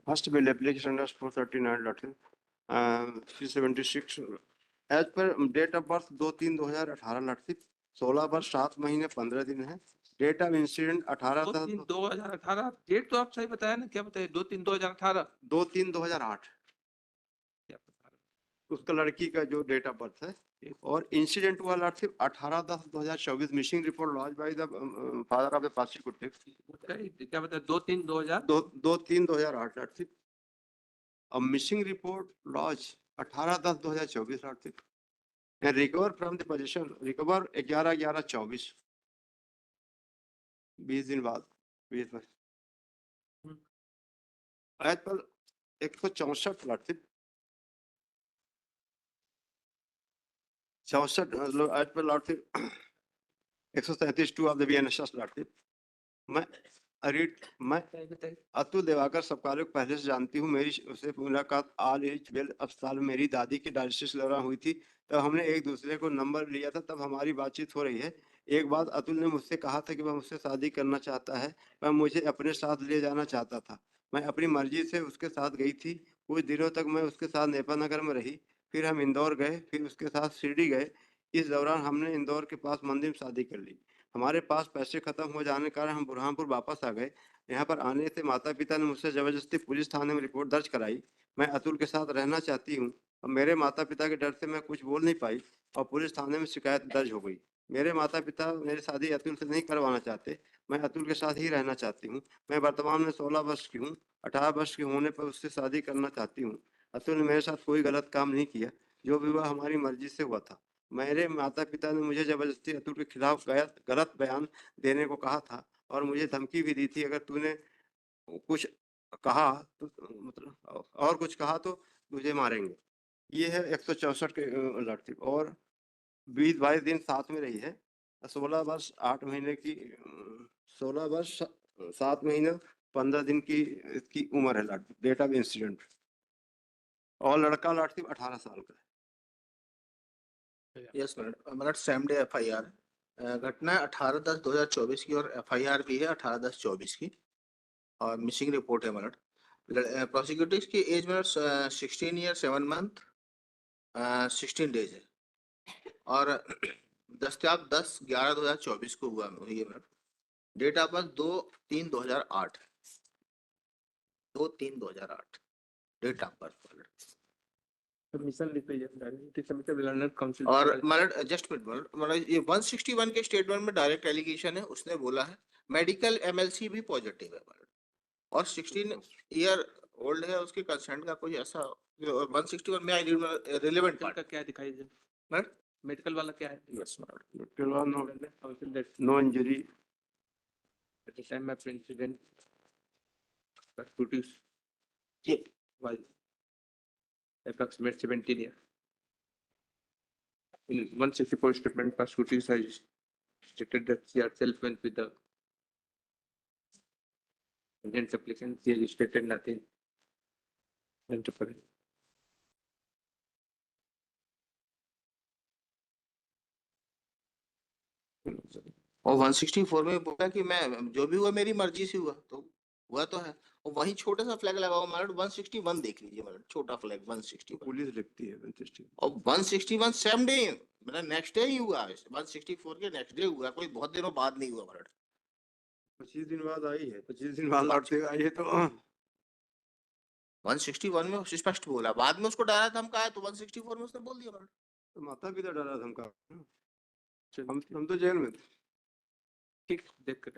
First bill application is 439 376 as per date of birth 2/3/2018 16 वर्ष 7 महीने 15 दिन है। डेट ऑफ इंसिडेंट 2/3/2018 डेट तो आप सही बताया ना, क्या बताया? 2/3/2018 2/3/2008 उसका लड़की का जो डेट ऑफ बर्थ है। और इंसिडेंट हुआ लड़की 18/10/2024 missing report launch by the father of the prosecutor. क्या बताया? 2/3/2008 लड़की। अब मिसिंग रिपोर्ट लॉन्च 18/10/2024 लड़की। and recover from the position recover 11/11/24 20 दिन बाद 20 आज पर 164 लड़की 64 आज पर लड़की 137 2 ऑफ द बीएनएसएस लड़की। मैं अतुल देवाकर सबकालों को पहले से जानती हूँ। मेरी उससे मुलाकात आल-एच-वेल अस्पताल में मेरी दादी की डायलिसिस के दौरान हुई थी। तब हमने एक दूसरे को नंबर लिया था, तब हमारी बातचीत हो रही है। एक बात अतुल ने मुझसे कहा था कि वह मुझसे शादी करना चाहता है, वह मुझे अपने साथ ले जाना चाहता था। मैं अपनी मर्जी से उसके साथ गई थी। कुछ दिनों तक मैं उसके साथ नेपानगर में रही, फिर हम इंदौर गए, फिर उसके साथ शिरडी गए। इस दौरान हमने इंदौर के पास मंदिर में शादी कर ली। हमारे पास पैसे खत्म हो जाने के कारण हम बुरहानपुर वापस आ गए। यहाँ पर आने से माता पिता ने मुझसे जबरदस्ती पुलिस थाने में रिपोर्ट दर्ज कराई। मैं अतुल के साथ रहना चाहती हूँ। अब मेरे माता पिता के डर से मैं कुछ बोल नहीं पाई और पुलिस थाने में शिकायत दर्ज हो गई। मेरे माता पिता मेरी शादी अतुल से नहीं करवाना चाहते। मैं अतुल के साथ ही रहना चाहती हूँ। मैं वर्तमान में 16 वर्ष की हूँ। 18 वर्ष के होने पर उससे शादी करना चाहती हूँ। अतुल ने मेरे साथ कोई गलत काम नहीं किया। जो भी हुआ हमारी मर्जी से हुआ था। मेरे माता पिता ने मुझे जबरदस्ती अतुल के खिलाफ गलत बयान देने को कहा था और मुझे धमकी भी दी थी, अगर तूने कुछ कहा तो मतलब और कुछ कहा तो तुझे मारेंगे। ये है 164 के लड़की और 20-22 दिन साथ में रही है। 16 वर्ष 8 महीने की 16 वर्ष 7 महीने 15 दिन की इसकी उम्र है लड़की। डेट ऑफ इंसिडेंट और लड़का लड़की 18 साल का है। Yes madam, same day FIR घटना 18/10/2024 की और FIR भी है 18/10/24 की और मिसिंग रिपोर्ट है मैडम। प्रोसिक्यूटर्स की एज में 16 ईयर 7 मंथ 16 डेज है और दस्तयाब 10/11/2024 को हुआ हुई है madam. Date of birth 2/3/2008 2/3/2008 date of birth. Submission लिख लीजिए, सबमिटेड लर्नर काउंसिल। और मतलब जस्ट मतलब ये 161 के स्टेटमेंट में डायरेक्ट एलिगेशन है। उसने बोला है मेडिकल MLC भी पॉजिटिव है मैडम और 16 ईयर ओल्ड है। उसके कंसेंट का कोई ऐसा 161 में रिलेवेंट पार्ट का क्या दिखाई दे मैडम? मेडिकल वाला क्या है? यस मैडम, मेडिकल वाला no injury at the time of incident prosecutors was approximate 17 years. In 164 statement, prosecutors has stated that she herself went with the Indian applicant. She has stated nothing. और 164 में बोला कि मैं जो भी हुआ मेरी मर्जी से हुआ, तो हुआ तो है। और वही छोटा सा फ्लैग लगा हुआ मैडम 161 देख लीजिए मैडम, छोटा फ्लैग 161 पुलिस लिखती है 160 और 161 सेम डे मतलब नेक्स्ट डे ही हुआ। 164 के नेक्स्ट डे हुआ, कोई बहुत दिनों बाद नहीं हुआ मैडम। 25 दिन बाद आई है। 25 दिन बाद लौटते आई है तो 161 में स्पष्ट बोला। बाद में उसको डरा धमका है तो 164 में उसने बोल दिया मैडम। तो माता पिता डरा धमका। हम तो जेल में थे। ठीक देख कर